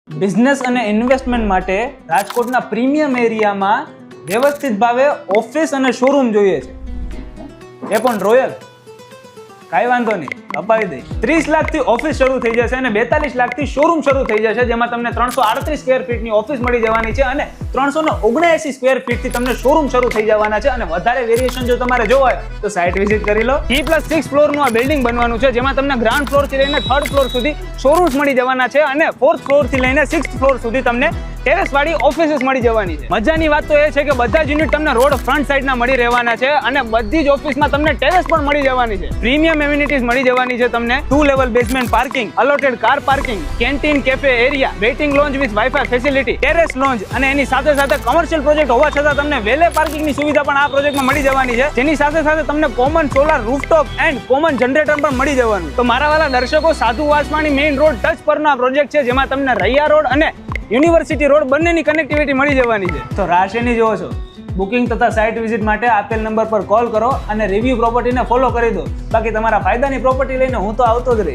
Business અને investment માટે રાજકોટના પ્રીમિયમ એરિયામાં વ્યવસ્થિત ભાવે ઓફિસ અને શોરૂમ જોઈએ છે, એ પણ રોયલ. કાંઈ વાંધો નહીં, અપાવી દઈ. 30 લાખથી ઓફિસ શરૂ થઈ જશે અને 42 લાખથી શોરૂમ શરૂ થઈ જશે, જેમાં તમને 338 સ્ક્વેર ફીટની ઓફિસ મળી જવાની છે અને 379 સ્ક્વેર ફીટથી તમને શોરૂમ શરૂ થઈ જવાના છે. અને વધારે વેરિએશન જો તમારે જોવા હોય તો સાઇટ વિઝિટ કરી લો. 3+6 ફ્લોરનું આ બિલ્ડિંગ બનવાનું છે, જેમાં તમને ગ્રાઉન્ડ ફ્લોરથી લઈને 3rd ફ્લોર સુધી શોરૂમ્સ મળી જવાના છે અને 4th ફ્લોરથી લઈને 6th ફ્લોર સુધી તમને ટેરેસ વાળી ઓફિસીસ મળી જવાની છે. મજાની વાત તો એ છે કે બધા જ યુનિટ તમને રોડ ફ્રન્ટ સાઈડના મળી રહેવાના છે અને બધી જ ઓફિસમાં તમને ટેરેસ પણ મળી જવાની છે. પ્રીમિયમ એમ્યુનિટીઝ મળી જવાની છે તમને. 2 level basement parking, allotted car parking, canteen, cafe area, waiting lounge with WiFi facility, terrace lounge અને એની સાથે સાથે કોમર્શિયલ પ્રોજેક્ટ હોવા છતાં તમને વેલે પાર્કિંગની સુવિધા પણ આ પ્રોજેક્ટમાં મળી જવાની છે, જેની સાથે સાથે તમને common solar rooftop and common generator પણ મળી જવાનું. તો મારા વાલા દર્શકો, સાધુ વાસવાણી મેઇન રોડ ટચ પરનો આ પ્રોજેક્ટ છે, જેમાં તમને રૈયા રોડ અને યુનિવર્સિટી રોડ બંનેની કનેક્ટિવિટી મળી જવાની છે. તો રાશિની જોવો છો. બુકિંગ તથા સાઇટ વિઝિટ માટે આપેલ નંબર પર કોલ કરો અને રિવ્યુ પ્રોપર્ટીને ફોલો કરી દો. બાકી તમારા ફાયદાની પ્રોપર્ટી લઈને હું તો આવતો જ રહીશ.